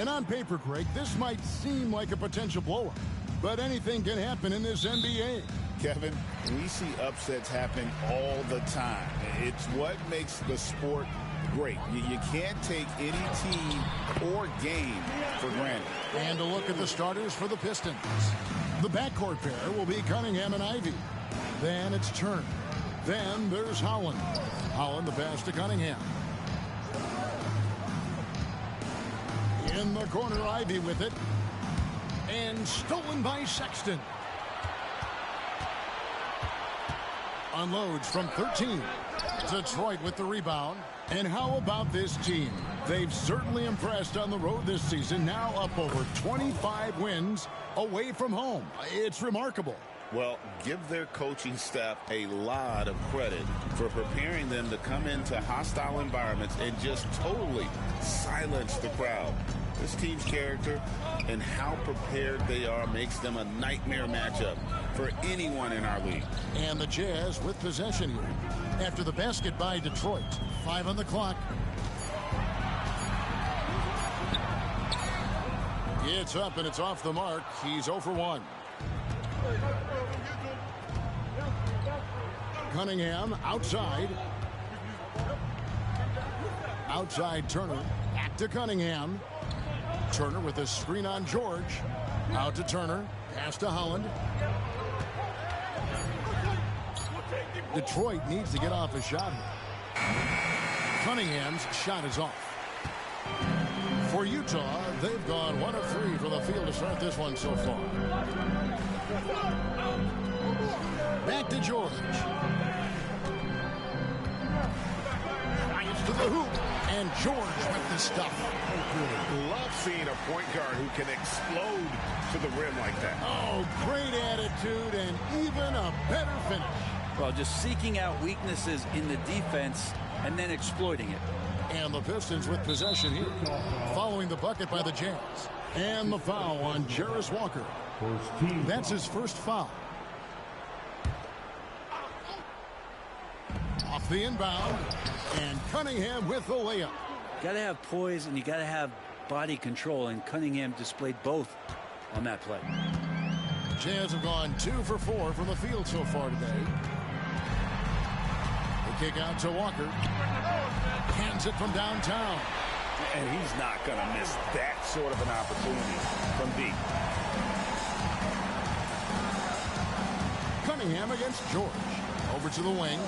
And on paper, Greg, this might seem like a potential blowout, but anything can happen in this NBA. Kevin, we see upsets happen all the time. It's what makes the sport great. You can't take any team or game for granted. And a look at the starters for the Pistons. The backcourt pair will be Cunningham and Ivy. Then it's Turner. Then there's Holland. Holland the pass to Cunningham. In the corner, Ivy with it. And stolen by Sexton. Unloads from 13. Detroit with the rebound. And how about this team? They've certainly impressed on the road this season. Now up over 25 wins away from home. It's remarkable. Well, give their coaching staff a lot of credit for preparing them to come into hostile environments and just totally silence the crowd. This team's character and how prepared they are makes them a nightmare matchup for anyone in our league. And the Jazz with possession here. After the basket by Detroit. 5 on the clock. It's up and it's off the mark. He's 0 for 1. Cunningham outside. Outside Turner. Back to Cunningham. Turner with a screen on George. Out to Turner. Pass to Holland. Detroit needs to get off a shot here. Cunningham's shot is off. For Utah, they've gone 1 of 3 from the field to start this one so far. Back to George. Fires to the hoop. And George with the stuff. Love seeing a point guard who can explode to the rim like that. Oh, great attitude and even a better finish. Well, just seeking out weaknesses in the defense and then exploiting it. And the Pistons with possession here. Following the bucket by the Jazz. And the foul on Jarris Walker. That's his first foul. Off the inbound. And Cunningham with the layup. Got to have poise and you got to have body control. And Cunningham displayed both on that play. Jazz have gone 2 for 4 from the field so far today. The kick out to Walker. Hands it from downtown. And he's not going to miss that sort of an opportunity from deep. Cunningham against George. Over to the wing.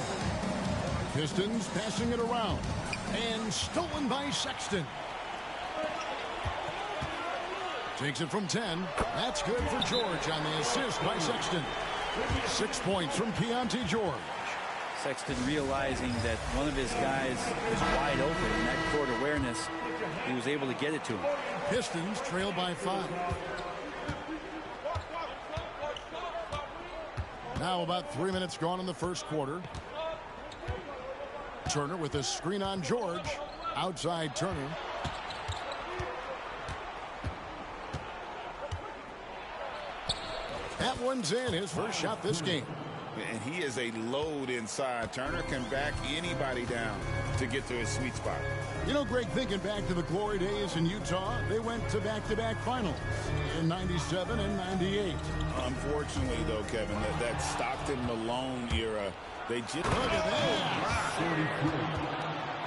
Pistons passing it around. And stolen by Sexton. Takes it from 10. That's good for George on the assist by Sexton. 6 points from Keontae George. Sexton realizing that one of his guys is wide open in that court awareness. He was able to get it to him. Pistons trail by 5. Now about 3 minutes gone in the first quarter. Turner with a screen on George. Outside Turner. That one's in, his first shot this game. And he is a load inside. Turner can back anybody down to get to his sweet spot. You know, Greg, thinking back to the glory days in Utah, they went to back-to-back finals in 97 and 98. Unfortunately, though, Kevin, that Stockton-Malone era, they just... Look at that!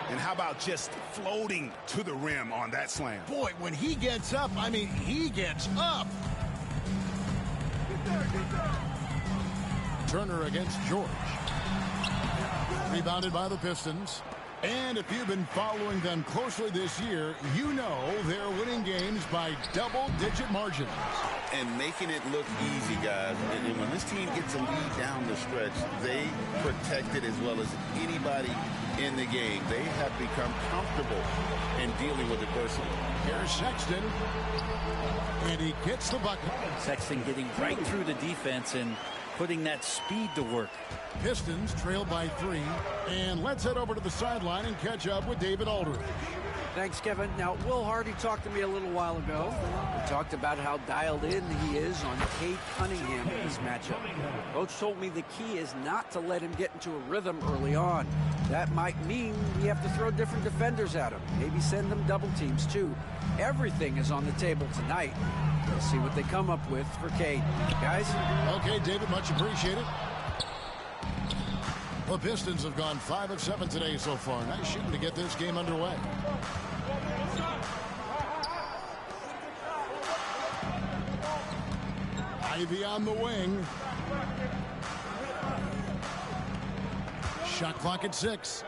And how about just floating to the rim on that slam? Boy, when he gets up, I mean, he gets up. Turner against George. Rebounded by the Pistons. And if you've been following them closely this year, you know they're winning games by double-digit margins. And making it look easy, guys. And when this team gets a lead down the stretch, they protect it as well as anybody in the game. They have become comfortable in dealing with adversity. Here's Sexton. And he gets the bucket. Sexton getting right through the defense and putting that speed to work. Pistons trail by 3. And let's head over to the sideline and catch up with David Aldridge. Thanks, Kevin. Now, Will Hardy talked to me a little while ago. He talked about how dialed in he is on Cade Cunningham in this matchup. Coach told me the key is not to let him get into a rhythm early on. That might mean we have to throw different defenders at him. Maybe send them double teams, too. Everything is on the table tonight. We'll see what they come up with for Cade. Guys? Okay, David, much appreciated. The Pistons have gone 5 of 7 today so far. Nice shooting to get this game underway. Ivy on the wing. Shot clock at 6.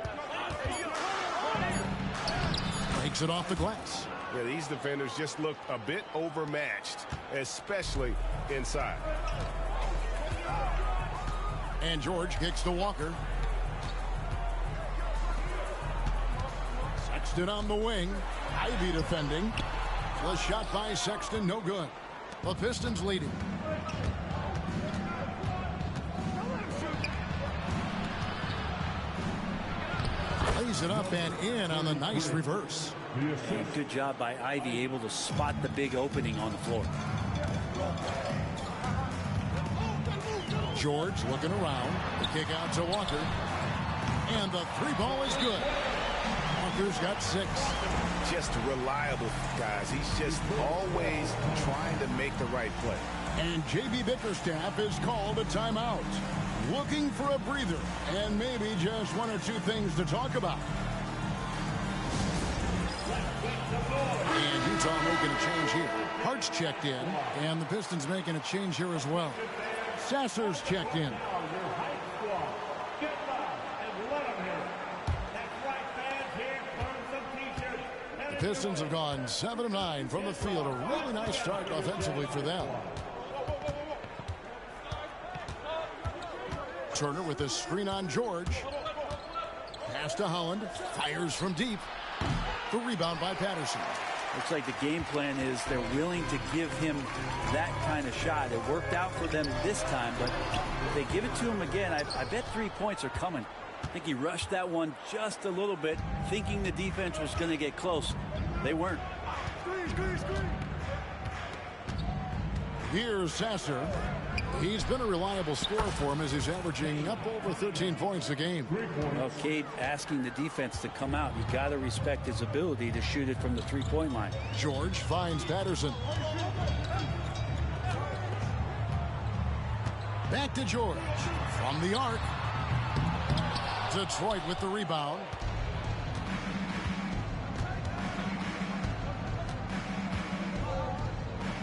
Breaks it off the glass. Yeah, these defenders just looked a bit overmatched, especially inside. And George kicks to Walker. Sexton on the wing. Ivy defending. The shot by Sexton, no good. The Pistons leading. Lays it up and in on the nice reverse. Good job by Ivy, able to spot the big opening on the floor. George looking around. The kick out to Walker. And the 3 ball is good. Walker's got 6. Just reliable, guys. He's just always trying to make the right play. And J.B. Bickerstaff is called a timeout. Looking for a breather and maybe just 1 or 2 things to talk about. And Utah making a change here. Hart's checked in, and the Pistons making a change here as well. Sasser's checked in. The Pistons have gone 7 of 9 from the field. A really nice start offensively for them. Turner with a screen on George. Pass to Holland. Fires from deep. The rebound by Patterson. Looks like the game plan is they're willing to give him that kind of shot. It worked out for them this time, but if they give it to him again, I bet 3 points are coming. I think he rushed that one just a little bit, thinking the defense was going to get close. They weren't. Here's Sasser. He's been a reliable scorer for him as he's averaging up over 13 points a game. Well, Cade asking the defense to come out. You got to respect his ability to shoot it from the three-point line. George finds Patterson. Back to George. From the arc. Detroit with the rebound.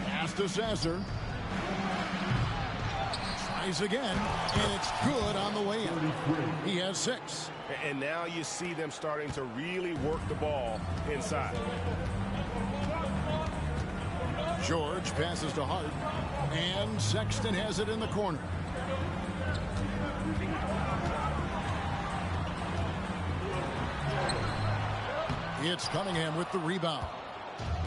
Pass to Sasser. Tries again, and it's good on the way in. He has 6. And now you see them starting to really work the ball inside. George passes to Hart, and Sexton has it in the corner. It's Cunningham with the rebound.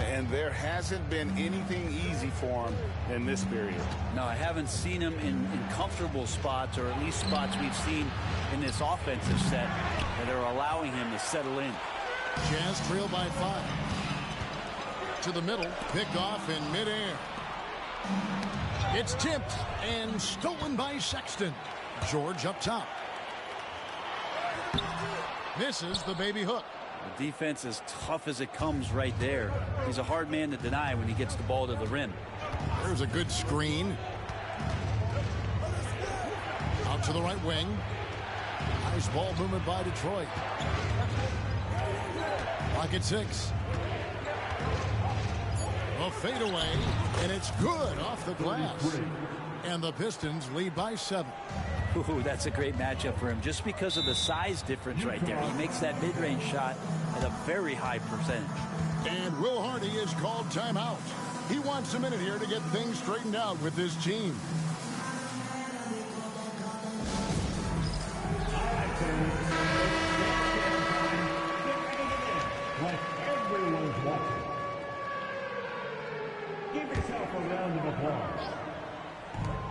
And there hasn't been anything easy for him in this period. No, I haven't seen him in comfortable spots, or at least spots we've seen in this offensive set that are allowing him to settle in. Jazz trail by 5. To the middle, picked off in midair. It's tipped and stolen by Sexton. George up top. Misses the baby hook. The defense is tough as it comes right there. He's a hard man to deny when he gets the ball to the rim. There's a good screen. Out to the right wing. Nice ball movement by Detroit. Clock at 6. A fadeaway, and it's good off the glass. And the Pistons lead by 7. Ooh, that's a great matchup for him just because of the size difference right there. He makes that mid-range shot at a very high percentage. And Will Hardy is called timeout. He wants a minute here to get things straightened out with his team. Like everyone's watching. Give yourself a round of applause.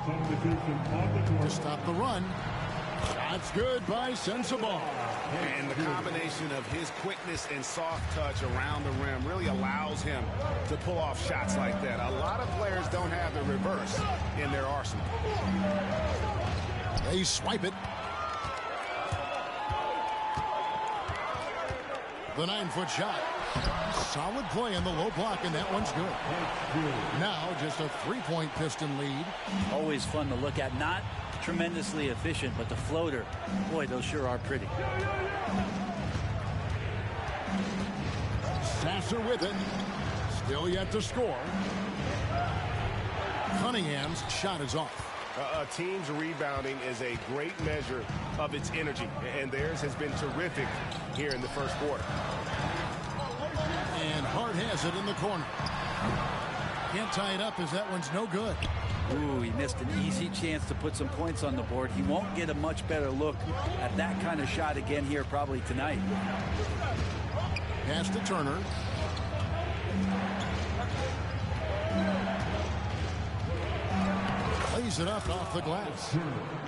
Substitution on the court. To stop the run. Shy That's good by Sensabaugh. And the combination of his quickness and soft touch around the rim really allows him to pull off shots like that. A lot of players don't have the reverse in their arsenal. They swipe it. The 9-foot shot. Solid play in the low block, and that one's good. Now just a 3-point Piston lead. Always fun to look at. Not tremendously efficient, but the floater, boy, those sure are pretty. Sasser with it. Still yet to score. Cunningham's shot is off. A team's rebounding is a great measure of its energy, and theirs has been terrific here in the first quarter. And Hart has it in the corner. Can't tie it up as that one's no good. Ooh, he missed an easy chance to put some points on the board. He won't get a much better look at that kind of shot again here probably tonight. Pass to Turner. Plays it up off the glass.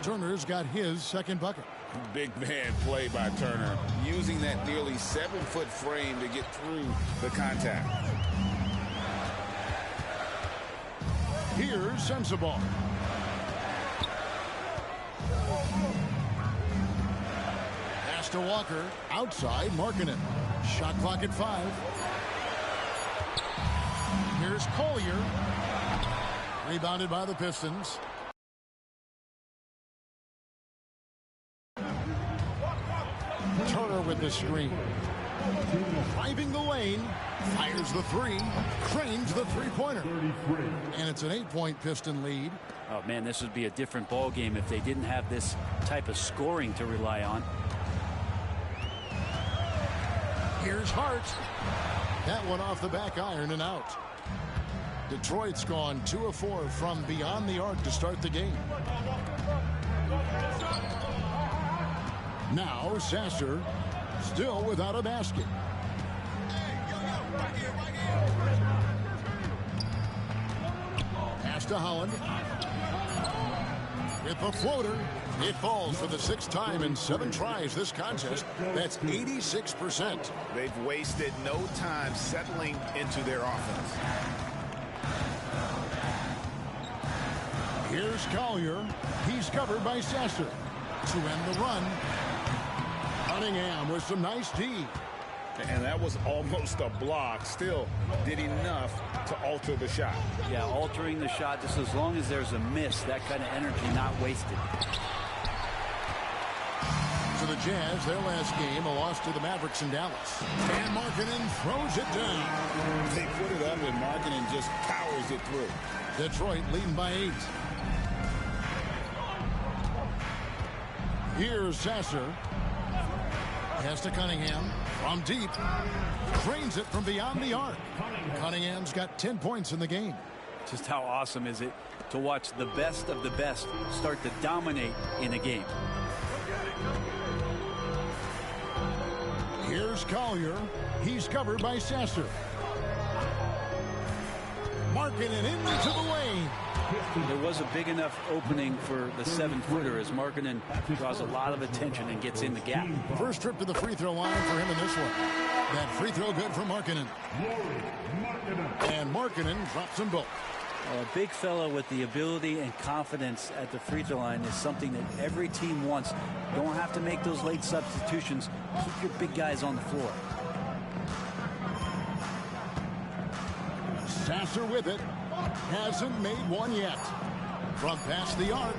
Turner's got his second bucket. Big man play by Turner, using that nearly 7-foot frame to get through the contact. Here's Sensabaugh. Pass to Walker. Outside, Markkanen. Shot clock at 5. Here's Collier. Rebounded by the Pistons. Turner with the screen. Driving the lane. Fires the 3. Cranes the 3-pointer. And it's an 8-point Piston lead. Oh, man, this would be a different ball game if they didn't have this type of scoring to rely on. Here's Hart. That one off the back iron and out. Detroit's gone 2 of 4 from beyond the arc to start the game. Now Sasser still without a basket. Pass to Holland. With the floater. It falls for the 6th time in 7 tries this contest. That's 86%. They've wasted no time settling into their offense. Here's Collier. He's covered by Sasser. To end the run. Cunningham with some nice D. And that was almost a block. Still did enough to alter the shot. Yeah, altering the shot just as long as there's a miss. That kind of energy not wasted. To the Jazz, their last game, a loss to the Mavericks in Dallas. And Markkanen throws it down. They put it up and Markkanen just powers it through. Detroit leading by 8. Here's Sasser. Pass to Cunningham. From deep. Cranes it from beyond the arc. Cunningham's got 10 points in the game. Just how awesome is it to watch the best of the best start to dominate in a game. Here's Collier. He's covered by Sasser. Markkanen into the lane. There was a big enough opening for the 7-footer as Markkanen draws a lot of attention and gets in the gap. First trip to the free throw line for him in this one. That free throw good for Markkanen. And Markkanen drops them both. A big fellow with the ability and confidence at the free throw line is something that every team wants. You don't have to make those late substitutions. Keep your big guys on the floor. Sasser with it. Hasn't made one yet. From past the arc.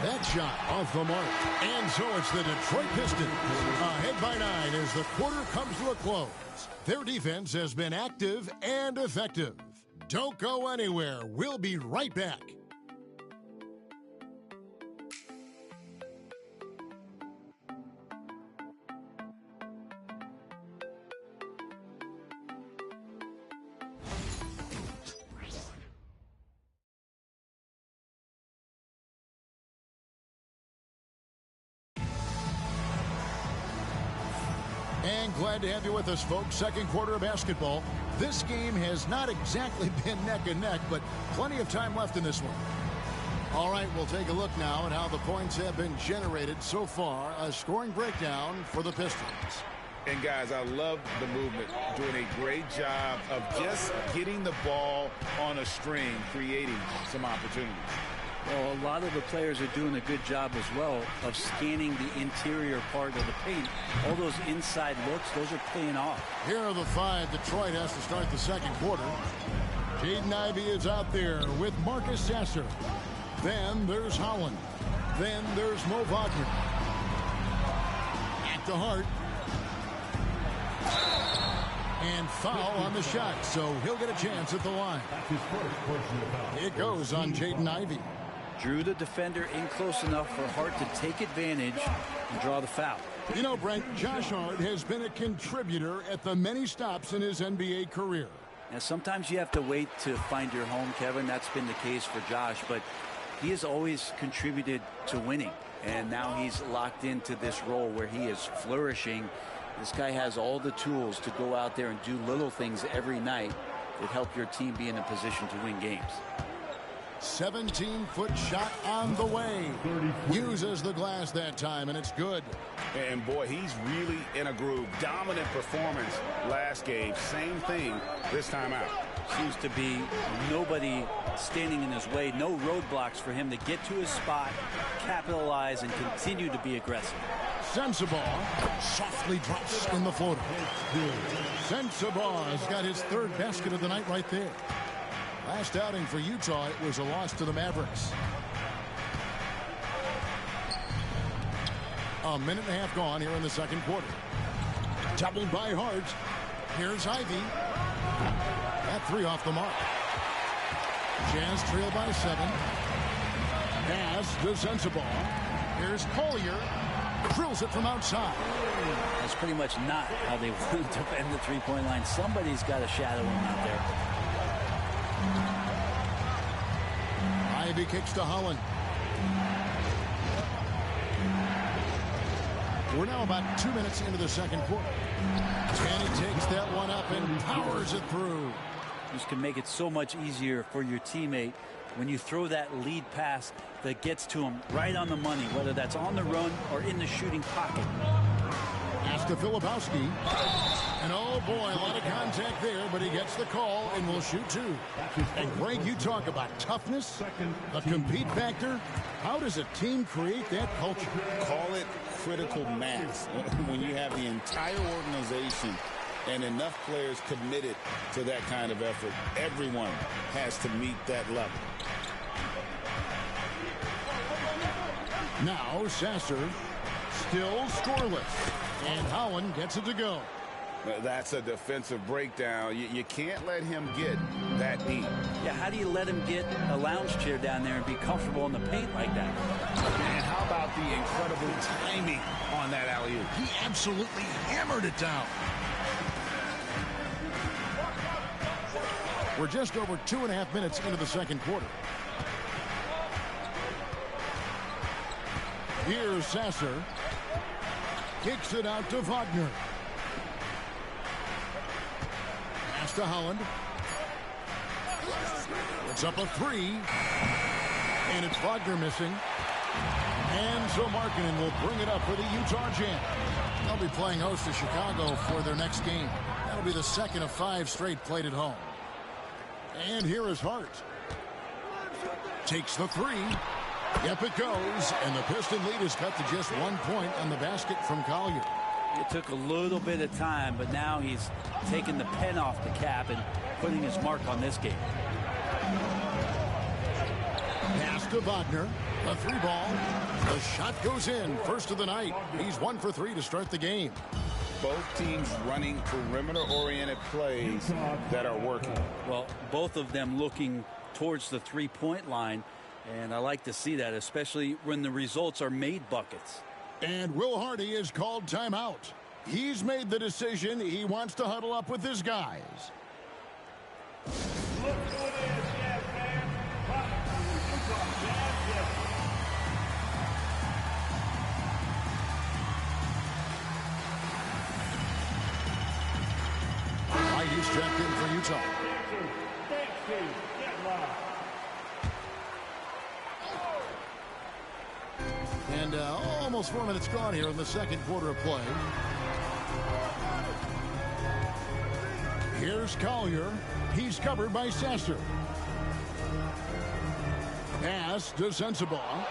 That shot off the mark. And so it's the Detroit Pistons ahead by 9 as the quarter comes to a close. Their defense has been active and effective. Don't go anywhere. We'll be right back. And glad to have you with us, folks. Second quarter of basketball. This game has not exactly been neck and neck, but plenty of time left in this one. All right, we'll take a look now at how the points have been generated so far. A scoring breakdown for the Pistons. And, guys, I love the movement, doing a great job of just getting the ball on a string, creating some opportunities. Well, a lot of the players are doing a good job as well of scanning the interior part of the paint. All those inside looks, those are paying off. Here are the 5 Detroit has to start the second quarter. Jaden Ivey is out there with Marcus Sasser. Then there's Holland. Then there's Mo Wagner. At the Hart. And foul on the shot, so he'll get a chance at the line. It goes on Jaden Ivey. Drew the defender in close enough for Hart to take advantage and draw the foul. You know, Brent, Josh Hart has been a contributor at the many stops in his NBA career. Now, sometimes you have to wait to find your home, Kevin. That's been the case for Josh, but he has always contributed to winning. And now he's locked into this role where he is flourishing. This guy has all the tools to go out there and do little things every night that help your team be in a position to win games. 17-foot shot on the way. Uses the glass that time, and it's good. And, boy, he's really in a groove. Dominant performance last game. Same thing this time out. Seems to be nobody standing in his way. No roadblocks for him to get to his spot, capitalize, and continue to be aggressive. Sensabaugh softly drops in the floater. Sensabaugh's got his 3rd basket of the night right there. Last outing for Utah, it was a loss to the Mavericks. A minute and a half gone here in the second quarter. Doubled by Hart. Here's Ivey. That 3 off the mark. Jazz trail by 7. Pass to Sensabaugh. Here's Collier. Drills it from outside. That's pretty much not how they want to defend the three-point line. Somebody's got to shadow him out there. Ivey kicks to Holland. We're now about 2 minutes into the second quarter. And he takes that one up and powers it through. This can make it so much easier for your teammate when you throw that lead pass that gets to him right on the money, whether that's on the run or in the shooting pocket. Pass to Filipowski. And oh boy, a lot of contact there, but he gets the call and will shoot 2. And Greg, you talk about toughness, the compete factor. How does a team create that culture? Call it critical mass. When you have the entire organization and enough players committed to that kind of effort, everyone has to meet that level. Now Sasser still scoreless, and Holland gets it to go. That's a defensive breakdown. You can't let him get that deep. Yeah, how do you let him get a lounge chair down there and be comfortable in the paint like that? And how about the incredible timing on that alley-oop? He absolutely hammered it down. We're just over 2.5 minutes into the second quarter. Here's Sasser. Kicks it out to Wagner. Pass to Holland. It's up a 3. And it's Wagner missing. And so Markkanen will bring it up for the Utah Jazz. They'll be playing host to Chicago for their next game. That'll be the second of 5 straight played at home. And here is Hart. Takes the 3. Yep, it goes. And the Piston lead is cut to just 1 point on the basket from Collier. It took a little bit of time, but now he's taking the pen off the cap and putting his mark on this game. Pass to Wagner. The 3 ball. The shot goes in. First of the night. He's 1 for 3 to start the game. Both teams running perimeter-oriented plays that are working. Well, both of them looking towards the three-point line, and I like to see that, especially when the results are made buckets. And Will Hardy is called timeout. He's made the decision. He wants to huddle up with his guys. Look who it is, Jazz fans. Heidi's checked in for Utah. Almost 4 minutes gone here in the second quarter of play. Here's Collier. He's covered by Sasser. Pass to Sensabaugh.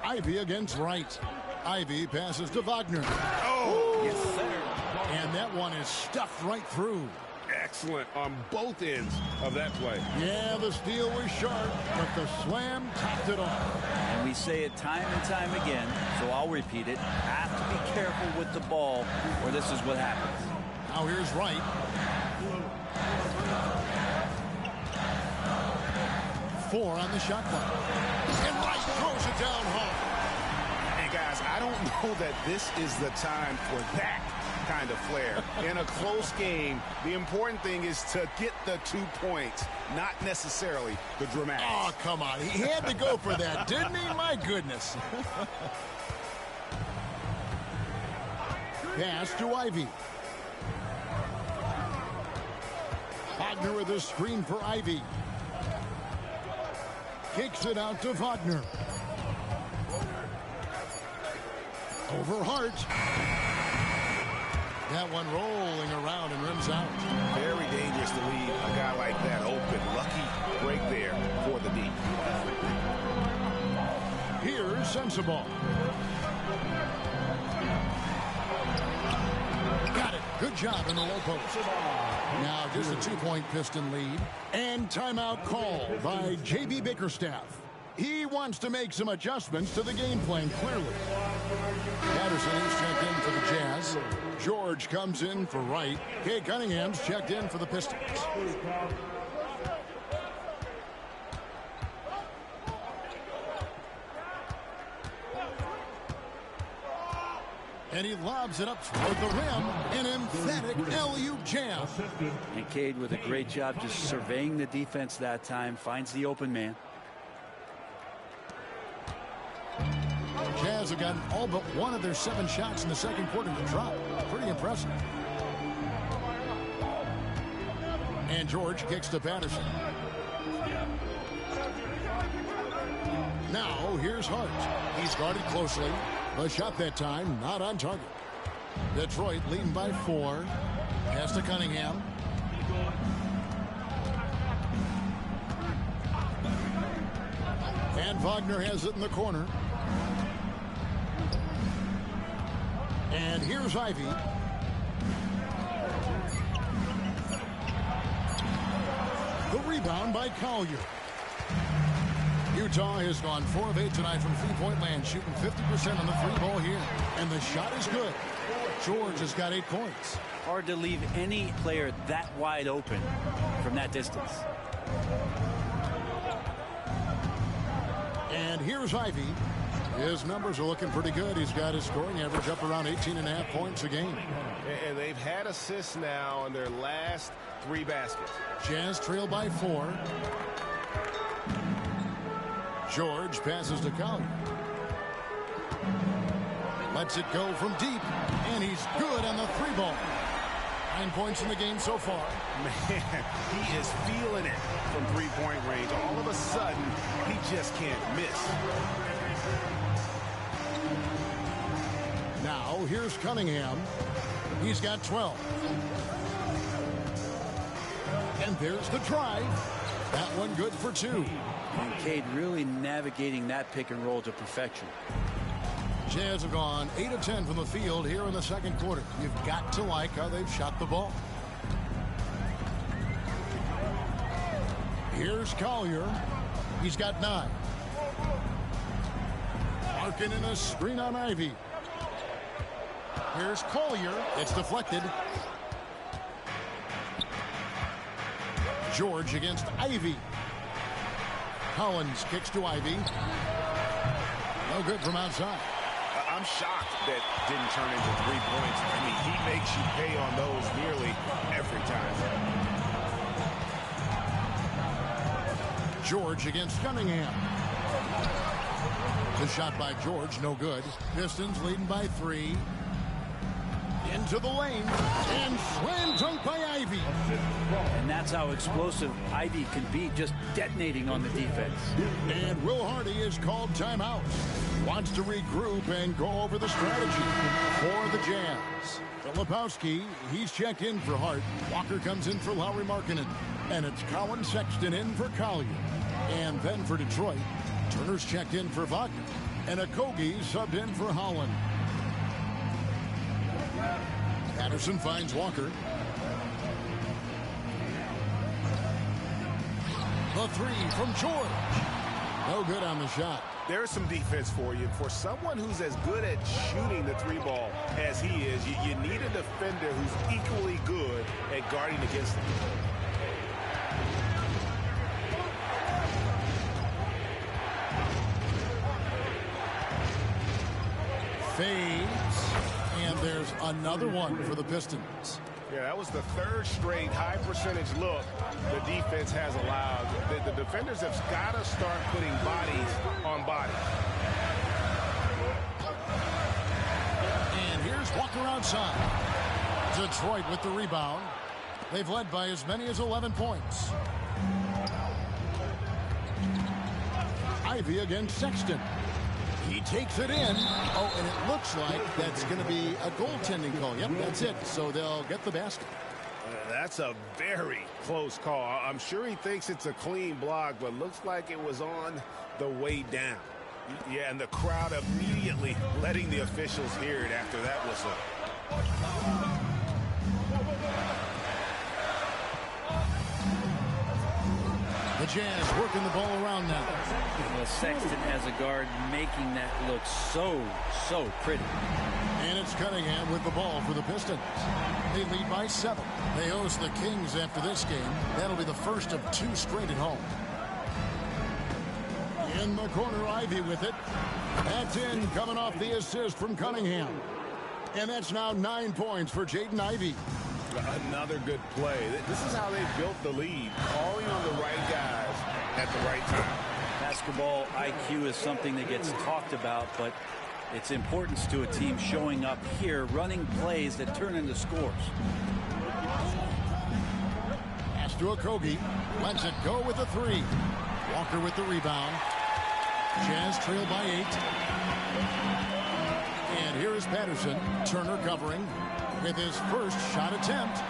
Ivy against Wright. Ivy passes to Wagner. Oh, yes, sir. And that one is stuffed right through. Excellent on both ends of that play. Yeah, the steal was sharp, but the slam topped it off. And we say it time and time again, so I'll repeat it. Have to be careful with the ball, or this is what happens. Now here's Wright. Four on the shot clock. And Wright throws it down hard. And guys, I don't know that this is the time for that kind of flair. In a close game, the important thing is to get the 2 points, not necessarily the dramatics. Oh, come on. He had to go for that, didn't he? My goodness. Pass to Ivy. Wagner with a screen for Ivy. Kicks it out to Wagner. Over Hart. That one rolling around and rims out. Very dangerous to leave a guy like that open. Lucky break there for the D. Here's Sensabaugh. Got it. Good job in the low post. Now just a 2-point Piston lead. And timeout call by J.B. Bickerstaff. He wants to make some adjustments to the game plan, clearly. Patterson is checked in for the Jazz. George comes in for Wright. Kay Cunningham's checked in for the Pistons. And he lobs it up toward the rim. An emphatic LU jam. And Cade with a great job just surveying the defense that time. Finds the open man. Jazz have gotten all but one of their 7 shots in the second quarter to drop. Pretty impressive. And George kicks to Patterson. Now here's Hart. He's guarded closely. The shot that time not on target. Detroit leading by 4. Pass to Cunningham. And Wagner has it in the corner. And here's Ivy. The rebound by Collier. Utah has gone 4 of 8 tonight from three-point land, shooting 50% on the 3-ball here. And the shot is good. George has got 8 points. Hard to leave any player that wide open from that distance. And here's Ivy. His numbers are looking pretty good. He's got his scoring average up around 18.5 points a game. And they've had assists now on their last 3 baskets. Jazz trail by 4. George passes to Collier. Lets it go from deep. And he's good on the 3-ball. 9 points in the game so far. Man, he is feeling it from 3-point range. All of a sudden, he just can't miss. Now, here's Cunningham. He's got 12. And there's the drive. That one good for 2. And Cade really navigating that pick and roll to perfection. Jazz have gone 8 of 10 from the field here in the second quarter. You've got to like how they've shot the ball. Here's Collier. He's got 9. Larkin in a screen on Ivy. Here's Collier. It's deflected. George against Ivy. Collins kicks to Ivy. No good from outside. I'm shocked that didn't turn into 3 points. I mean, he makes you pay on those nearly every time. George against Cunningham. The shot by George, no good. Pistons leading by 3. Into the lane. And slam dunk by Ivy. And that's how explosive Ivy can be, just detonating on the defense. And Will Hardy is called timeout. Wants to regroup and go over the strategy for the Jazz. Filipowski, he's checked in for Hart. Walker comes in for Lauri Markkanen. And it's Colin Sexton in for Collier. And then for Detroit, Turner's checked in for Wagner. And Okogie subbed in for Holland. Patterson finds Walker. The three from George. No good on the shot. There's some defense for you. For someone who's as good at shooting the three ball as he is, you need a defender who's equally good at guarding against him. Fades. And there's another one for the Pistons. Yeah, that was the third straight high percentage look the defense has allowed. The defenders have got to start putting bodies on bodies. And here's Walker outside. Detroit with the rebound. They've led by as many as 11 points. Ivy against Sexton. He takes it in. Oh, and it looks like that's going to be a goaltending call. Yep, that's it. So they'll get the basket. That's a very close call. I'm sure he thinks it's a clean block, but looks like it was on the way down. Yeah, and the crowd immediately letting the officials hear it after that whistle. The Jazz working the ball around now. Well, Sexton as a guard making that look so pretty. And it's Cunningham with the ball for the Pistons. They lead by 7. They host the Kings after this game. That'll be the first of 2 straight at home. In the corner, Ivy with it. That's in, coming off the assist from Cunningham. And that's now 9 points for Jaden Ivey. Another good play. This is how they built the lead, calling on the right guys at the right time. Basketball IQ is something that gets talked about, but its importance to a team showing up here, running plays that turn into scores. Pass to Okogie. Lets it go with a 3. Walker with the rebound. Jazz trail by 8. And here is Patterson. Turner covering with his first shot attempt.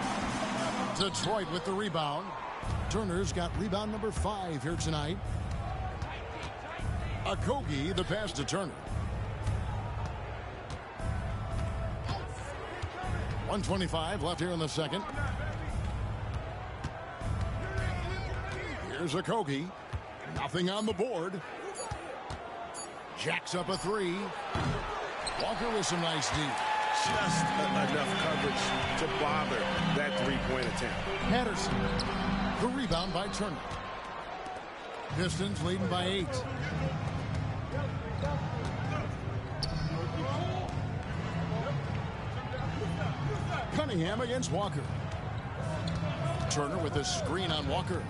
Detroit with the rebound. Turner's got rebound number 5 here tonight. Okogie, the pass to Turner. 1:25 left here in the second. Here's Okogie. Nothing on the board. Jacks up a 3. Walker with some nice D. Just enough coverage to bother that 3-point attempt. Patterson. The rebound by Turner. Pistons leading by 8. Cunningham against Walker. Turner with a screen on Walker.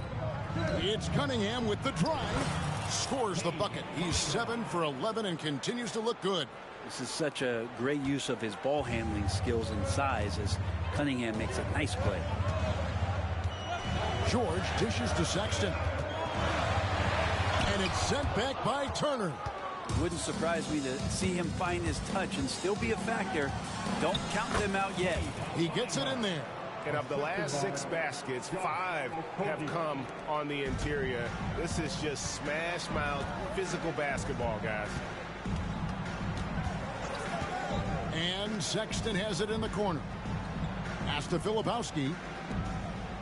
It's Cunningham with the drive. Scores the bucket. He's 7 for 11 and continues to look good. This is such a great use of his ball handling skills and size as Cunningham makes a nice play. George dishes to Sexton. And it's sent back by Turner. It wouldn't surprise me to see him find his touch and still be a factor. Don't count them out yet. He gets it in there. And of the last 6 baskets, 5 have come on the interior. This is just smash mouth physical basketball, guys. And Sexton has it in the corner. Pass to Filipowski.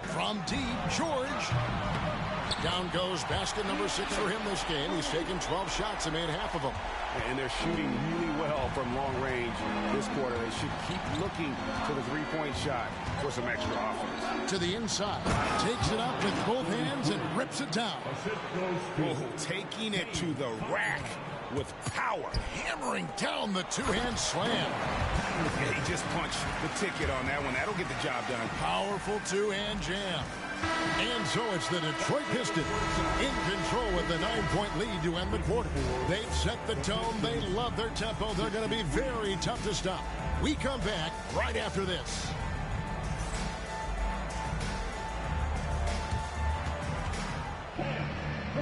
From deep, George. Down goes basket number 6 for him this game. He's taken 12 shots and made half of them. And they're shooting really well from long range this quarter. They should keep looking to the 3-point shot for some extra offense. To the inside. Takes it up with both hands and rips it down. Oh, taking it to the rack with power. Hammering down the 2-hand slam. Yeah, he just punched the ticket on that one. That'll get the job done. Powerful 2-hand jam. And so it's the Detroit Pistons in control with the 9-point lead to end the quarter. They've set the tone. They love their tempo. They're going to be very tough to stop. We come back right after this.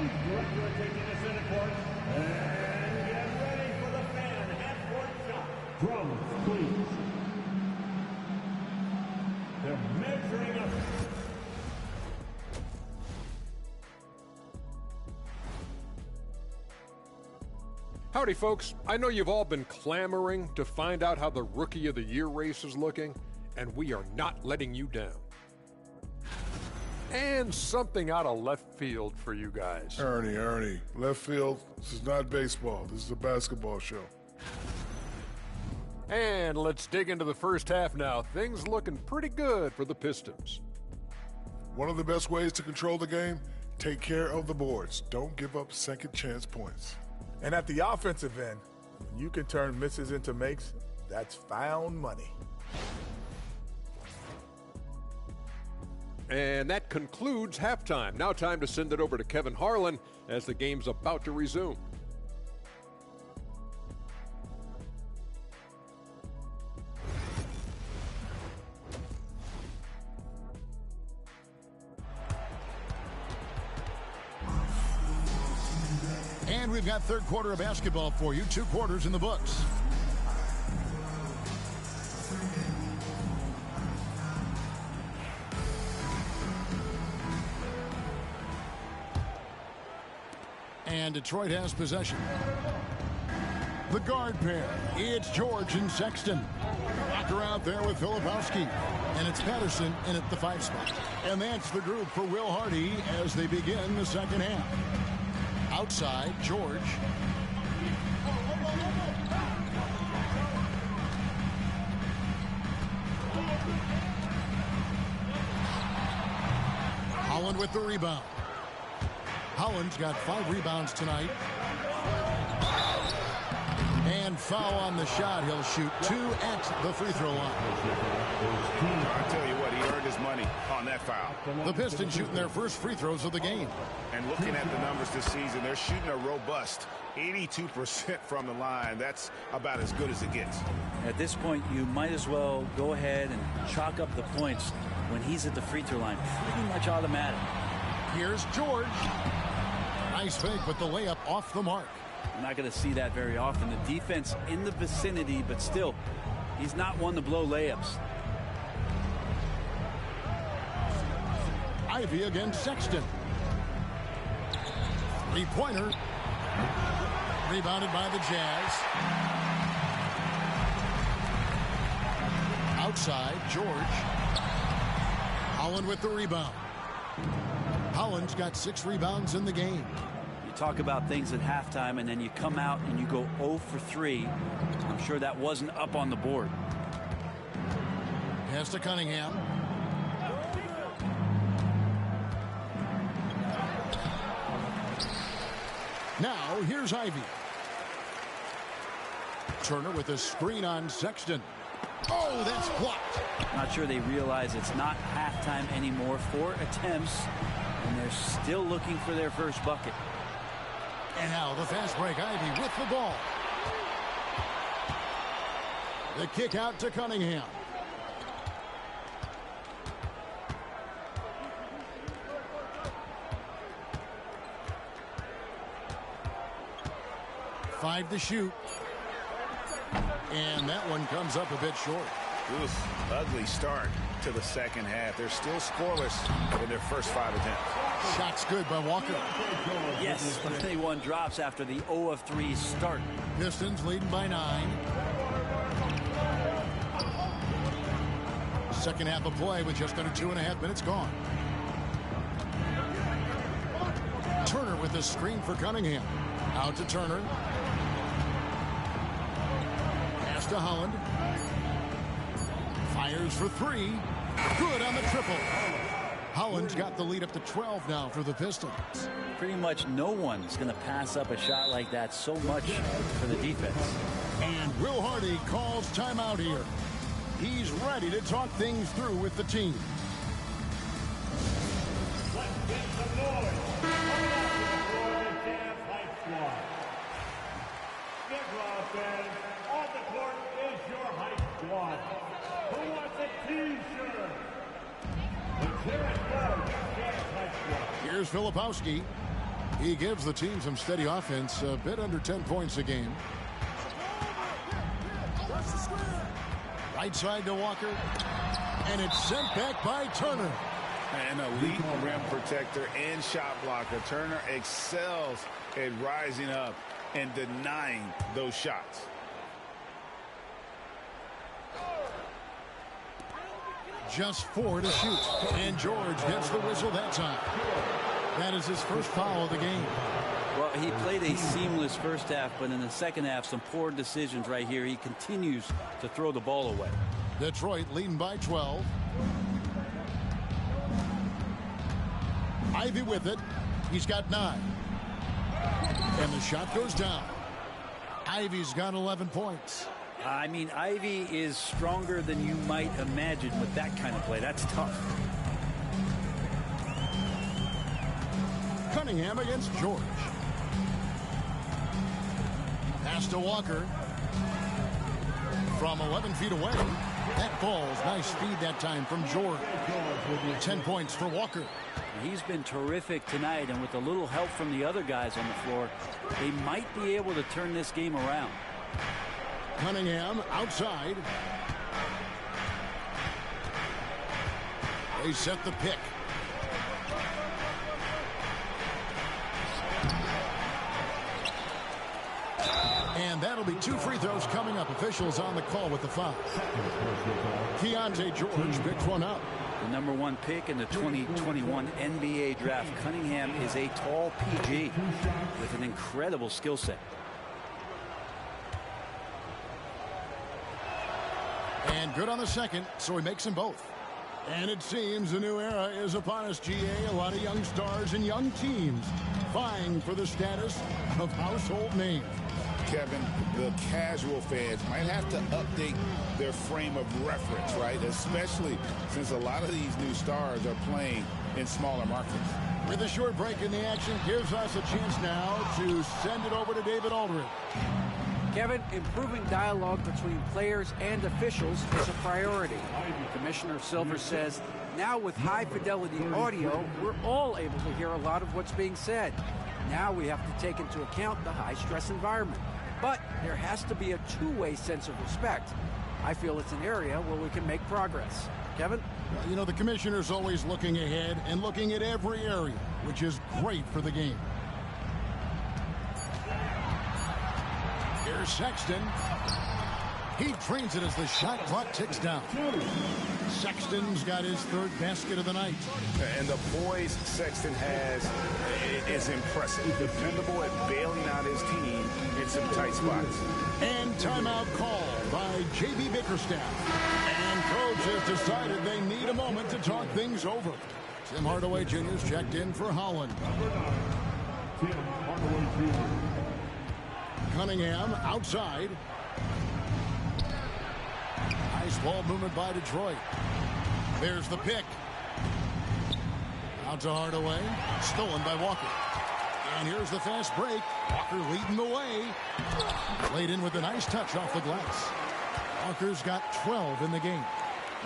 director are taking the center court. And get ready for the fan half-court shot. Drums, please. They're measuring up. Howdy, folks. I know you've all been clamoring to find out how the Rookie of the Year race is looking, and we are not letting you down. And something out of left field for you guys. Ernie, left field, this is not baseball. This is a basketball show. And let's dig into the first half now. Things looking pretty good for the Pistons. One of the best ways to control the game, take care of the boards. Don't give up second chance points. And at the offensive end, when you can turn misses into makes, that's found money. And that concludes halftime. Now time to send it over to Kevin Harlan as the game's about to resume. And we've got third quarter of basketball for you. 2 quarters in the books. And Detroit has possession. The guard pair, it's George and Sexton. Rocker out there with Filipowski. And it's Patterson in at the 5 spot. And that's the group for Will Hardy as they begin the second half. Outside, George. Holland with the rebound. Holland's got 5 rebounds tonight. And foul on the shot. He'll shoot 2 at the free throw line. I tell you what, he earned his money on that foul. The Pistons shooting their first free throws of the game. And looking at the numbers this season, they're shooting a robust 82% from the line. That's about as good as it gets. At this point, you might as well go ahead and chalk up the points when he's at the free throw line. Pretty much automatic. Here's George. Nice fake, but the layup off the mark. You're not going to see that very often. The defense in the vicinity, but still, he's not one to blow layups. Ivy against Sexton. 3-pointer. Rebounded by the Jazz. Outside, George. Holland with the rebound. Holland's got 6 rebounds in the game. You talk about things at halftime, and then you come out and you go 0 for 3. I'm sure that wasn't up on the board. Pass to Cunningham. Now, here's Ivy. Turner with a screen on Sexton. Oh, that's blocked. Not sure they realize it's not halftime anymore. 4 attempts, and they're still looking for their first bucket. And now the fast break. Ivy with the ball. The kick out to Cunningham. Five to shoot. And that one comes up a bit short. Oof, ugly start to the second half. They're still scoreless in their first 5 attempts. Shots good by Walker. Yes, 21 drops after the 0 of 3 start. Pistons leading by 9. Second half of play with just under 2.5 minutes gone. Turner with a screen for Cunningham. Out to Turner. Pass to Holland. Fires for 3. Good on the triple. Holland's got the lead up to 12 now for the Pistons. Pretty much no one's going to pass up a shot like that so much for the defense. And Will Hardy calls timeout here. He's ready to talk things through with the team. Let's get some noise. The Jazz Hype Squad. Get loud, fans. On the court is your Hype Squad. Who wants a T-shirt? Let's hear it go. Jazz Hype Squad. Here's Filipowski. He gives the team some steady offense, a bit under 10 points a game. Right side to Walker. And it's sent back by Turner. An elite rim protector and shot blocker. Turner excels at rising up and denying those shots. Just 4 to shoot. And George gets the whistle that time. That is his first foul of the game. Well, he played a seamless first half, but in the second half, some poor decisions right here. He continues to throw the ball away. Detroit leading by 12. Ivy with it. He's got 9. And the shot goes down. Ivy's got 11 points. I mean, Ivy is stronger than you might imagine with that kind of play. That's tough. Cunningham against George. Pass to Walker. From 11 feet away. That ball's nice speed that time from George. 10 points for Walker. He's been terrific tonight, and with a little help from the other guys on the floor, they might be able to turn this game around. Cunningham outside. They set the pick. And that'll be 2 free throws coming up. Officials on the call with the foul. Keontae George picks one up. The number 1 pick in the 2021 NBA draft. Cunningham is a tall PG with an incredible skill set. And good on the second, so he makes them both. And it seems a new era is upon us, GA. A lot of young stars and young teams vying for the status of household names. Kevin, the casual fans might have to update their frame of reference, right? Especially since a lot of these new stars are playing in smaller markets. With a short break in the action, gives us a chance now to send it over to David Aldridge. Kevin, improving dialogue between players and officials is a priority. Commissioner Silver says, now with high-fidelity audio, we're all able to hear a lot of what's being said. Now we have to take into account the high-stress environment. But there has to be a two-way sense of respect. I feel it's an area where we can make progress. Kevin? Well, you know, the commissioner's always looking ahead and looking at every area, which is great for the game. Here's Sexton. He trains it as the shot clock ticks down. Sexton's got his 3rd basket of the night. And the poise Sexton has is impressive. Dependable at bailing out his team in some tight spots. And timeout called by J.B. Bickerstaff. And coach has decided they need a moment to talk things over. Tim Hardaway Jr.'s checked in for Holland. Tim Hardaway Jr. Cunningham outside. Nice ball movement by Detroit. There's the pick. Out to Hardaway. Stolen by Walker. And here's the fast break. Walker leading the way. Laid in with a nice touch off the glass. Walker's got 12 in the game.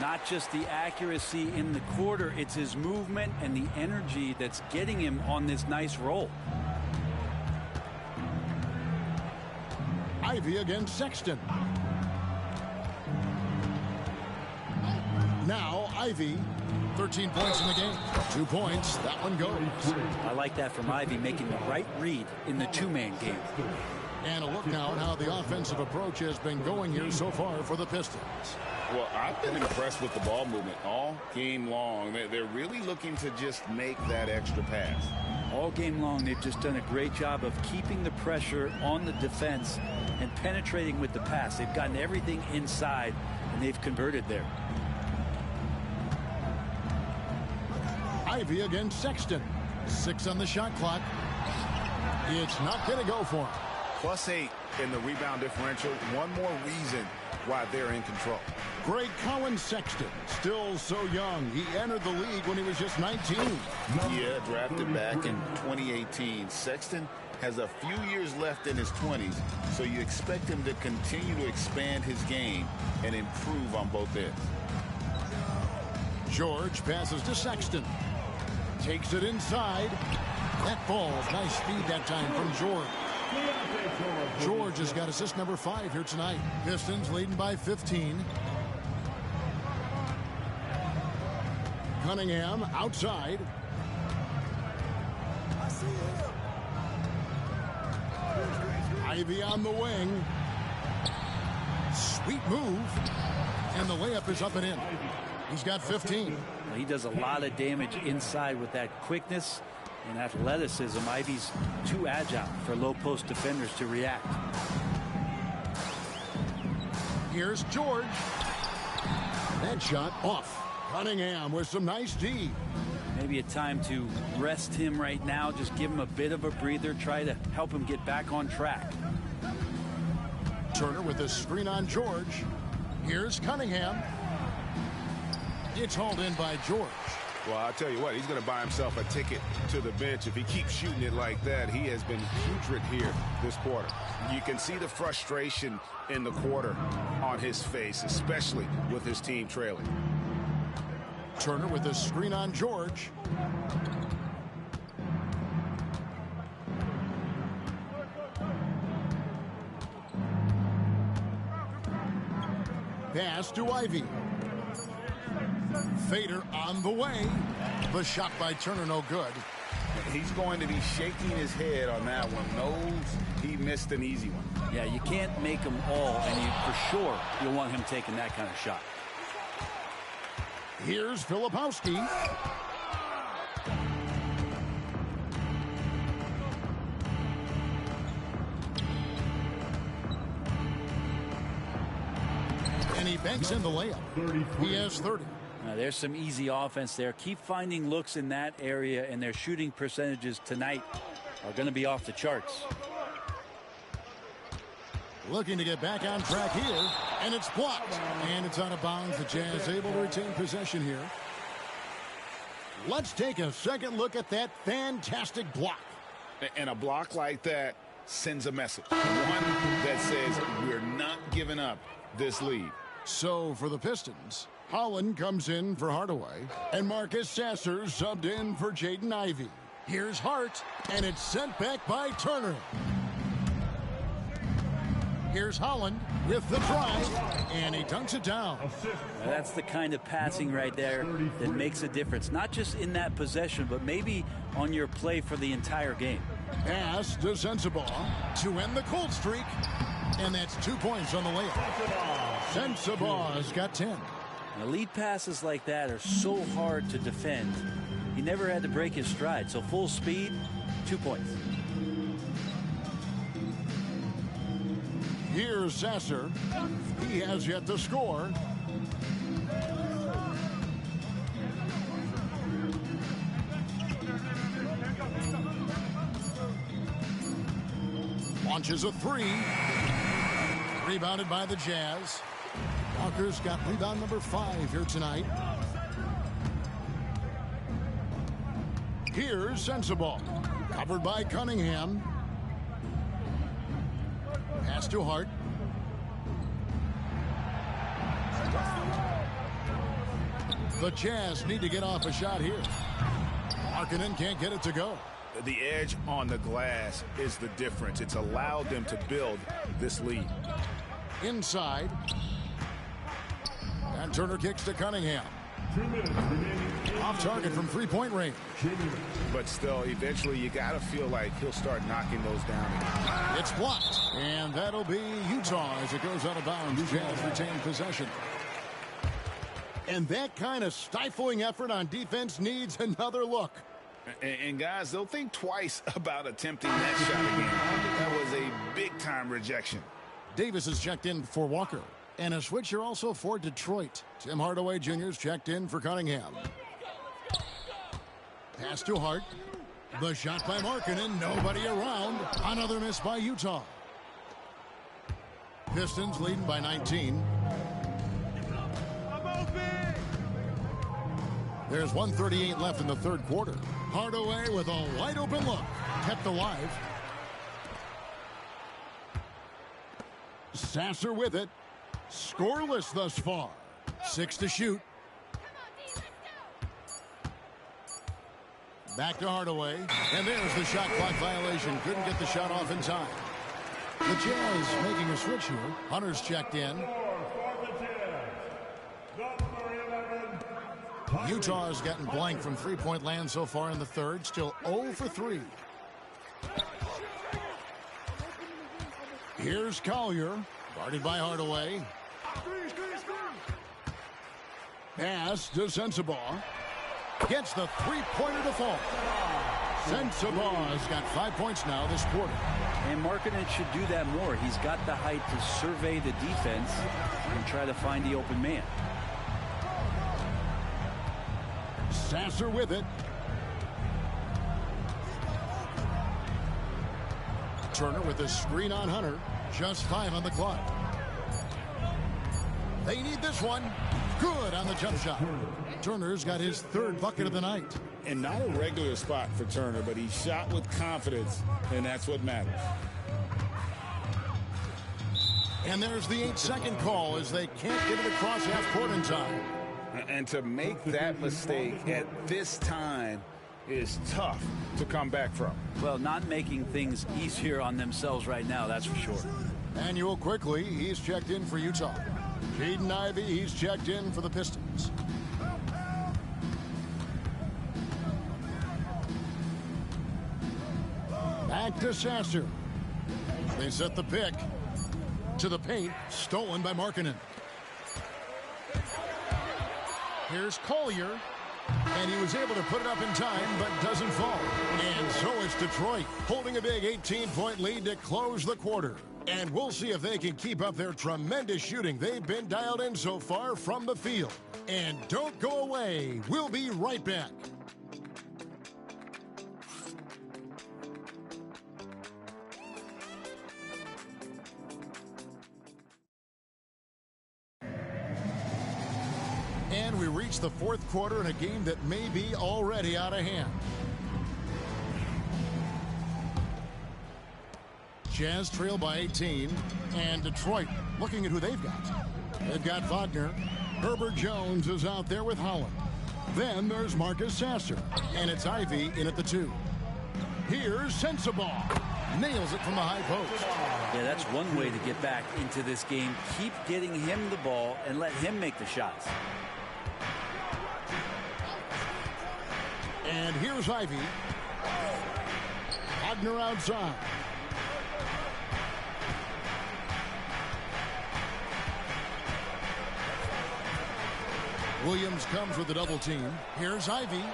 Not just the accuracy in the quarter, it's his movement and the energy that's getting him on this nice roll. Ivy against Sexton. Now Ivy, 13 points in the game. 2 points, that one goes. I like that from Ivy, making the right read in the two-man game. And a look now at how the offensive approach has been going here so far for the Pistons. Well, I've been impressed with the ball movement all game long. They're really looking to just make that extra pass. All game long, they've just done a great job of keeping the pressure on the defense and penetrating with the pass. They've gotten everything inside, and they've converted there. Ivy against Sexton. 6 on the shot clock. It's not going to go for him. +8 in the rebound differential. One more reason why they're in control. Greg Collins Sexton, still so young. He entered the league when he was just 19. Yeah, drafted back in 2018. Sexton has a few years left in his 20s, so you expect him to continue to expand his game and improve on both ends. George passes to Sexton. Takes it inside. That ball's nice speed that time from George. George has got assist number 5 here tonight. Pistons leading by 15. Cunningham outside. Ivy on the wing. Sweet move. And the layup is up and in. He's got 15. He does a lot of damage inside with that quickness and athleticism. Ivy's too agile for low post defenders to react. Here's George. That shot off. Cunningham with some nice D. Maybe a time to rest him right now. Just give him a bit of a breather. Try to help him get back on track. Turner with a screen on George. Here's Cunningham. It's hauled in by George. Well, I'll tell you what, he's going to buy himself a ticket to the bench if he keeps shooting it like that. He has been putrid here this quarter. You can see the frustration in the quarter on his face, especially with his team trailing. Turner with a screen on George. Pass to Ivy. Fader on the way. The shot by Turner no good. He's going to be shaking his head on that one. Knows he missed an easy one. Yeah, you can't make them all, and for sure you'll want him taking that kind of shot. Here's Filipowski. And he banks in the layup. He has 30. There's some easy offense there. Keep finding looks in that area, and their shooting percentages tonight are going to be off the charts. Looking to get back on track here, and it's blocked. And it's out of bounds. The Jazz able to retain possession here. Let's take a second look at that fantastic block. And a block like that sends a message. One that says we're not giving up this lead. So for the Pistons, Holland comes in for Hardaway, and Marcus Sasser subbed in for Jaden Ivey. Here's Hart, and it's sent back by Turner. Here's Holland with the drive, and he dunks it down. That's the kind of passing right there that makes a difference, not just in that possession, but maybe on your play for the entire game. Pass to Sensabaugh to end the cold streak, and that's 2 points on the layup. Sensabaugh's got 10. Now, lead passes like that are so hard to defend. He never had to break his stride, so full speed, 2 points. Here's Sasser. He has yet to score. Launches a 3. Rebounded by the Jazz. Walker's got rebound number 5 here tonight. Here's Sensabaugh. Covered by Cunningham. Pass to Hart. The Jazz need to get off a shot here. Markkanen can't get it to go. The edge on the glass is the difference. It's allowed them to build this lead. Inside. And Turner kicks to Cunningham. 2 minutes remaining. Off target from three-point range. But still, eventually you got to feel like he'll start knocking those down again. It's blocked. And that'll be Utah as it goes out of bounds. Jazz retain possession. And that kind of stifling effort on defense needs another look. And guys, they'll think twice about attempting that shot again. That was a big-time rejection. Davis is checked in for Walker. And a switcher also for Detroit. Tim Hardaway Jr. is checked in for Cunningham. Pass to Hart. The shot by Markkanen. Nobody around. Another miss by Utah. Pistons leading by 19. There's 1:38 left in the third quarter. Hardaway with a wide open look. Kept alive. Sasser with it. Scoreless thus far. 6 to shoot. Back to Hardaway. And there's the shot clock violation. Couldn't get the shot off in time. The Jazz making a switch here. Hunter's checked in. Utah's gotten blank from three-point land so far in the third. Still 0 for 3. Here's Collier. Guarded by Hardaway. Pass to Sensabaugh. Gets the three-pointer to fall. Sensabaugh's got 5 points now this quarter. And Markkanen should do that more. He's got the height to survey the defense and try to find the open man. Sasser with it. Turner with a screen on Hunter. Just 5 on the clock. They need this one. Good on the jump shot. Turner's got his third bucket of the night. And not a regular spot for Turner, but he shot with confidence, and that's what matters. And there's the 8-second call as they can't get it across half court in time. And to make that mistake at this time is tough to come back from. Well, not making things easier on themselves right now, that's for sure. Manuel quickly, he's checked in for Utah. Jaden Ivey, he's checked in for the Pistons. Back to Sasser. They set the pick to the paint, stolen by Markkanen. Here's Collier, and he was able to put it up in time, but doesn't fall. And so it's Detroit holding a big 18-point lead to close the quarter. And we'll see if they can keep up their tremendous shooting they've been dialed in so far from the field. And don't go away. We'll be right back. And we reach the fourth quarter in a game that may be already out of hand. Jazz trail by 18, and Detroit looking at who they've got. They've got Wagner. Herbert Jones is out there with Holland. Then there's Marcus Sasser, and it's Ivey in at the 2. Here's Sensabaugh. Nails it from the high post. Yeah, that's one way to get back into this game. Keep getting him the ball and let him make the shots. And here's Ivey. Wagner outside. Williams comes with a double team. Here's Ivey.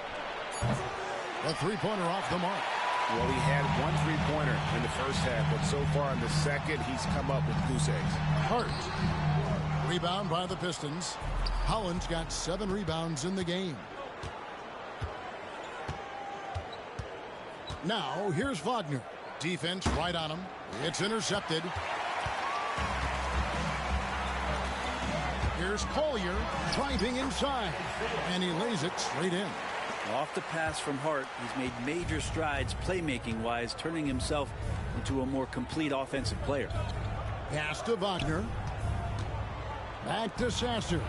A three-pointer off the mark. Well, he had one three-pointer in the first half, but so far in the second, he's come up with goose eggs. Hart. Rebound by the Pistons. Holland's got 7 rebounds in the game. Now, here's Wagner. Defense right on him. It's intercepted. Here's Collier driving inside, and he lays it straight in. Off the pass from Hart, he's made major strides playmaking-wise, turning himself into a more complete offensive player. Pass to Wagner. Back to Sasser.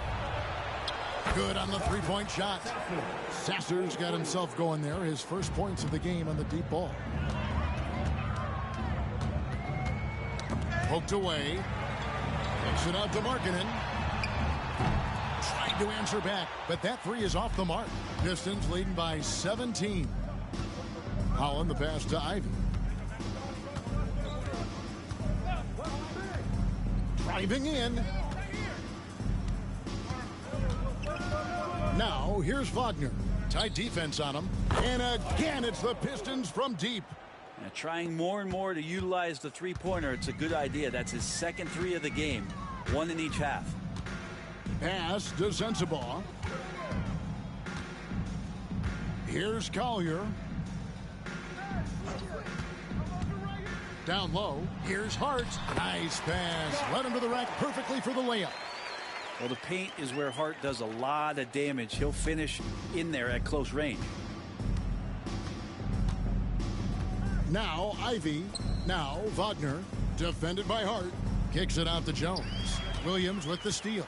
Good on the three-point shot. Sasser's got himself going there. His first points of the game on the deep ball. Poked away. Takes it out to Markkanen. Tried to answer back, but that three is off the mark. Pistons leading by 17. Holland the pass to Ivey. Driving in. Now here's Wagner. Tight defense on him. And again it's the Pistons from deep. Now, trying more and more to utilize the three-pointer. It's a good idea. That's his second 3 of the game. 1 in each half. Pass to Sensabaugh. Here's Collier. Down low. Here's Hart. Nice pass. Led him to the rack perfectly for the layup. Well, the paint is where Hart does a lot of damage. He'll finish in there at close range. Now Ivey. Now Wagner. Defended by Hart. Kicks it out to Jones. Williams with the steal.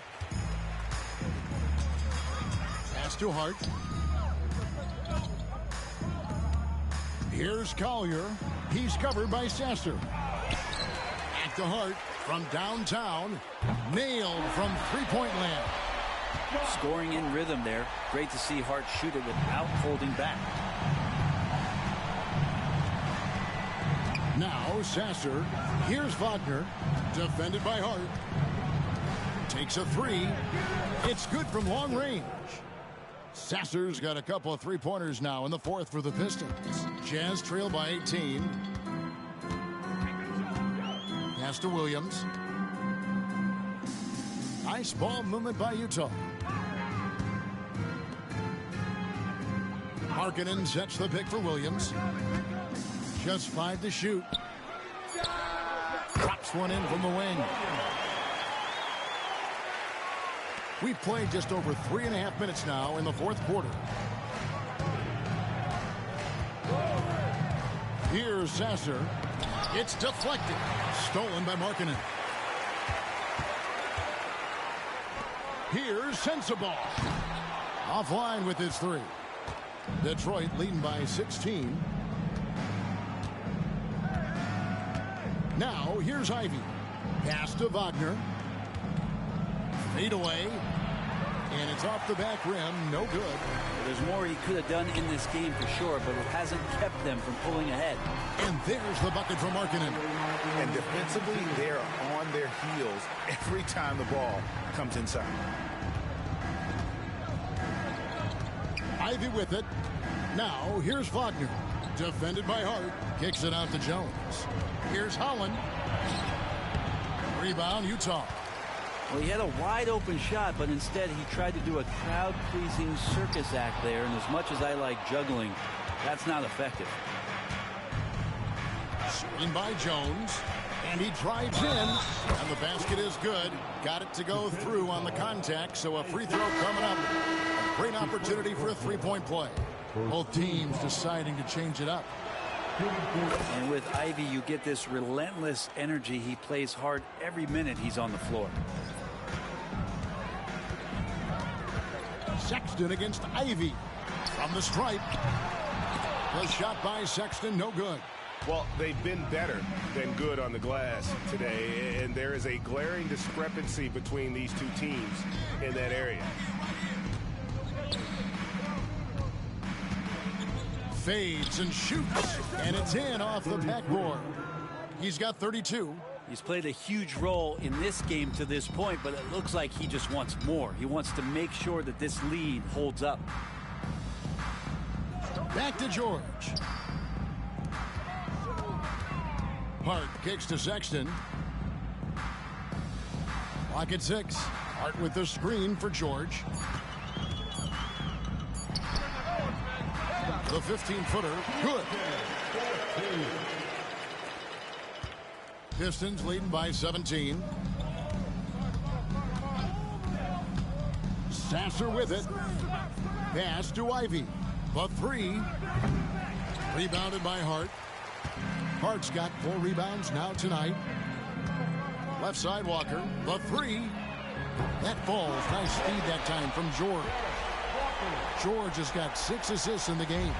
Pass to Hart. Here's Collier. He's covered by Sasser. Back to Hart from downtown. Nailed from three-point land. Scoring in rhythm there. Great to see Hart shoot it without holding back. Now Sasser. Here's Wagner. Defended by Hart. Takes a three. It's good from long range. Sasser's got a couple of three-pointers now in the fourth for the Pistons. Jazz trail by 18. Pass to Williams. Nice ball movement by Utah. Markkanen sets the pick for Williams. Just 5 to shoot. Drops one in from the wing. We've played just over 3.5 minutes now in the fourth quarter. Here's Sasser. It's deflected. Stolen by Markkanen. Here's Sensabaugh. Offline with his three. Detroit leading by 16. Now here's Ivy. Pass to Wagner. Fade away. And it's off the back rim. No good. There's more he could have done in this game for sure, but it hasn't kept them from pulling ahead. And there's the bucket from Markkanen. And defensively, they're on their heels every time the ball comes inside. Ivy with it. Now here's Wagner. Defended by Hart. Kicks it out to Jones. Here's Holland. Rebound, Utah. Well, he had a wide open shot, but instead he tried to do a crowd-pleasing circus act there, and as much as I like juggling, that's not effective. Screen by Jones, and he drives in, and the basket is good. Got it to go through on the contact, so a free throw coming up. A great opportunity for a three-point play. Both teams deciding to change it up. And with Ivy, you get this relentless energy. He plays hard every minute he's on the floor. Sexton against Ivy. From the stripe. The shot by Sexton, no good. Well, they've been better than good on the glass today, and there is a glaring discrepancy between these two teams in that area. Fades and shoots, and it's in off the backboard. He's got 32. He's played a huge role in this game to this point, but it looks like he just wants more. He wants to make sure that this lead holds up. Back to George. Hart kicks to Sexton. Lock at 6. Hart with the screen for George. The 15-footer, good. Pistons leading by 17. Sasser with it. Pass to Ivy. The three. Rebounded by Hart. Hart's got 4 rebounds now tonight. Left side Walker. The three. That falls. Nice speed that time from George. George has got 6 assists in the game.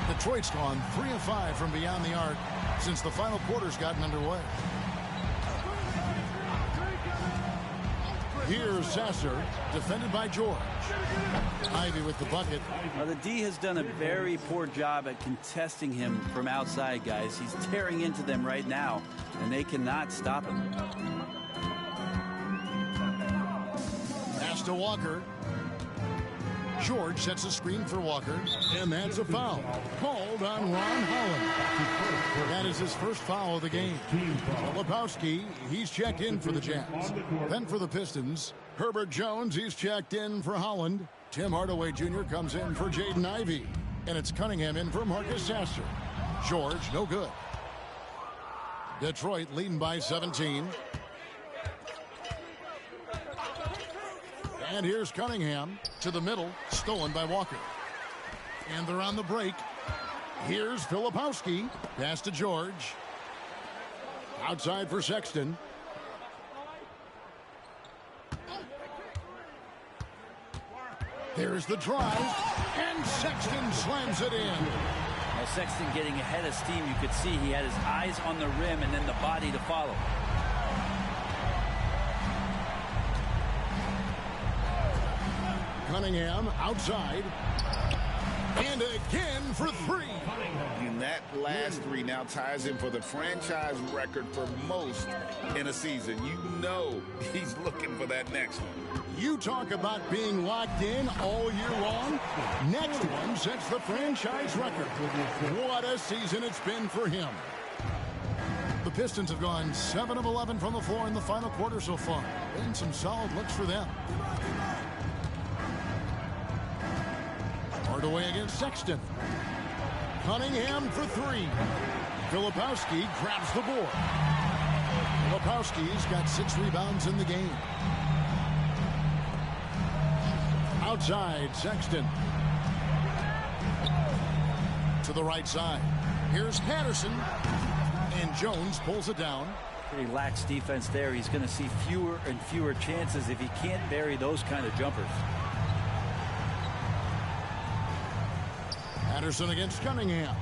Detroit's gone 3 of 5 from beyond the arc since the final quarter's gotten underway. Here's Sasser, defended by George. Ivy with the bucket. Now, the D has done a very poor job at contesting him from outside, guys. He's tearing into them right now, and they cannot stop him. Pass to Walker. George sets a screen for Walker, and that's a foul. Called on Ron Holland. That is his first foul of the game. Filipowski, he's checked in for the Jazz. Then for the Pistons, Herbert Jones, he's checked in for Holland. Tim Hardaway Jr. comes in for Jaden Ivey. And it's Cunningham in for Marcus Sasser. George, no good. Detroit leading by 17. And here's Cunningham to the middle, stolen by Walker. And they're on the break. Here's Filipowski. Pass to George. Outside for Sexton. There's the drive. And Sexton slams it in. Well, Sexton getting ahead of steam. You could see he had his eyes on the rim and then the body to follow. Cunningham outside. And again for three. And that last three now ties him for the franchise record for most in a season. You know he's looking for that next one. You talk about being locked in all year long. Next one sets the franchise record. What a season it's been for him. The Pistons have gone 7 of 11 from the floor in the final quarter so far. Been some solid looks for them. Hardaway against Sexton. Cunningham for three. Filipowski grabs the board. Filipowski's got 6 rebounds in the game. Outside, Sexton. To the right side. Here's Patterson. And Jones pulls it down. Pretty lax defense there. He's going to see fewer and fewer chances if he can't bury those kind of jumpers. Patterson against Cunningham.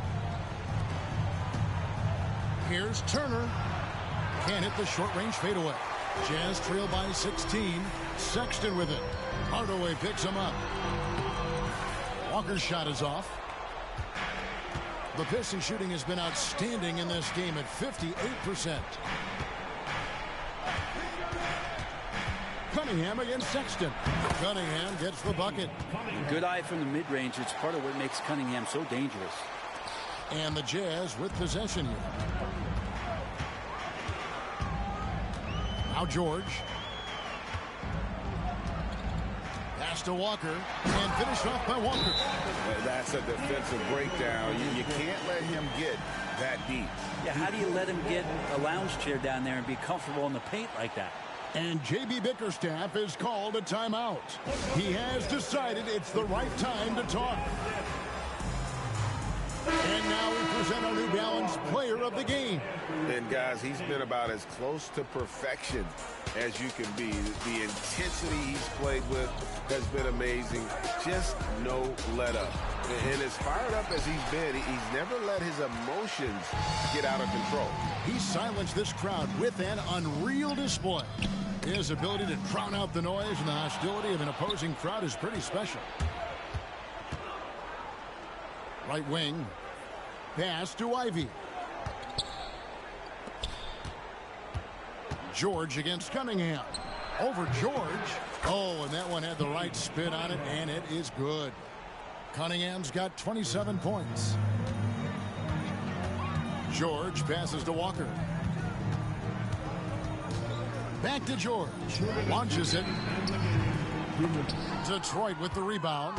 Here's Turner. Can't hit the short-range fadeaway. Jazz trail by 16. Sexton with it. Hardaway picks him up. Walker's shot is off. The Pistons shooting has been outstanding in this game at 58%. Cunningham against Sexton. Cunningham gets the bucket. Good eye from the mid-range. It's part of what makes Cunningham so dangerous. And the Jazz with possession here. Now George. Pass to Walker. And finished off by Walker. That's a defensive breakdown. You can't let him get that deep. Yeah, how do you let him get a lounge chair down there and be comfortable in the paint like that? And J.B. Bickerstaff has called a timeout. He has decided it's the right time to talk. And now we present our New Balance Player of the Game. And guys, he's been about as close to perfection as you can be. The intensity he's played with has been amazing. Just no let up. And as fired up as he's been, he's never let his emotions get out of control. He silenced this crowd with an unreal display. His ability to drown out the noise and the hostility of an opposing crowd is pretty special. Right wing. Pass to Ivy. George against Cunningham. Over George. Oh, and that one had the right spin on it, and it is good. Cunningham's got 27 points. George passes to Walker. Back to George. Launches it. Detroit with the rebound.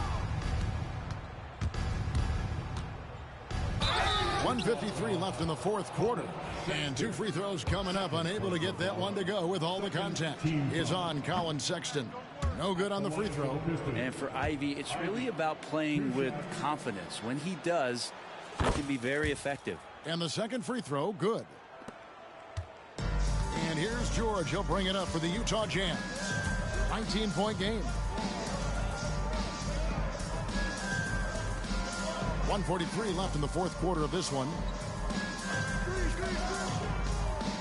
1:53 left in the fourth quarter. And 2 free throws coming up. Unable to get that one to go with all the contact. Is on Colin Sexton. No good on the free throw. And for Ivy, it's really about playing with confidence. When he does, he can be very effective. And the second free throw, good. And here's George. He'll bring it up for the Utah Jazz. 19-point game. 1:43 left in the fourth quarter of this one.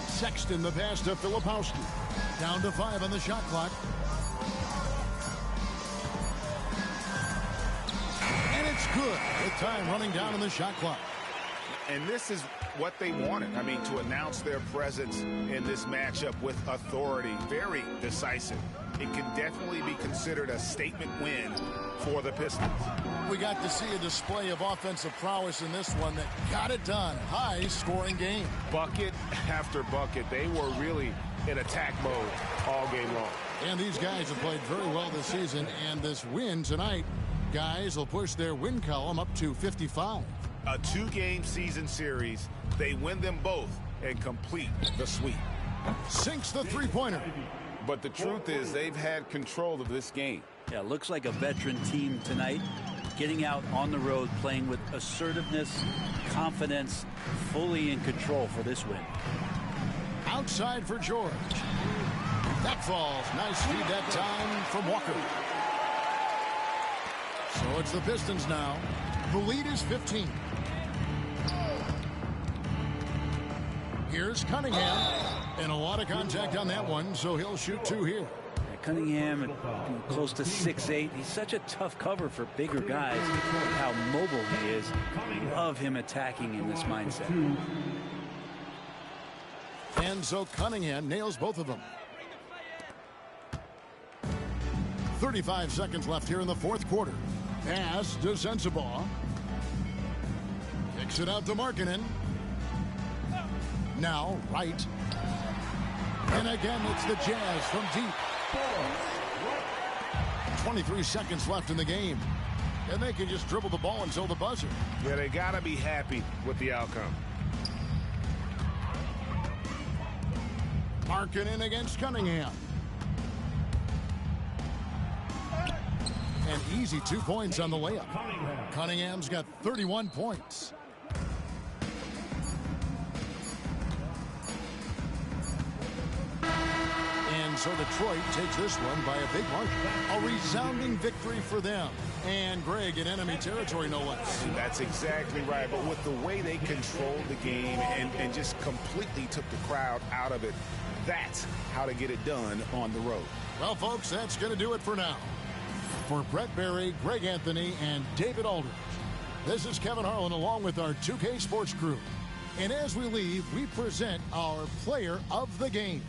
Sexton, the pass to Filipowski. Down to 5 on the shot clock. And it's good with time running down on the shot clock. And this is what they wanted. I mean, to announce their presence in this matchup with authority, very decisive. It can definitely be considered a statement win for the Pistons. We got to see a display of offensive prowess in this one that got it done. High-scoring game. Bucket after bucket. They were really in attack mode all game long. And these guys have played very well this season, and this win tonight, guys will push their win column up to 55. A 2-game season series. They win them both and complete the sweep. Sinks the three-pointer. But the truth is they've had control of this game. Yeah, looks like a veteran team tonight. Getting out on the road, playing with assertiveness, confidence, fully in control for this win. Outside for George. That falls. Nice feed that time from Walker. So it's the Pistons now. The lead is 15. Here's Cunningham. And a lot of contact on that one, so he'll shoot 2 here. Cunningham, close to 6'8". He's such a tough cover for bigger guys. How mobile he is. Love him attacking in this mindset. And so Cunningham nails both of them. 35 seconds left here in the fourth quarter. Pass to Sensabaugh. Kicks it out to Markkanen. Now right. And again, it's the Jazz from deep. 23 seconds left in the game. And they can just dribble the ball until the buzzer. Yeah, they got to be happy with the outcome. Markkanen against Cunningham. An easy 2 points on the layup. Cunningham's got 31 points. And so Detroit takes this one by a big margin. A resounding victory for them. And Greg in enemy territory, no less. That's exactly right. But with the way they controlled the game and just completely took the crowd out of it, that's how to get it done on the road. Well, folks, that's going to do it for now. For Brett Berry, Greg Anthony, and David Aldridge, this is Kevin Harlan along with our 2K Sports crew. And as we leave, we present our player of the game.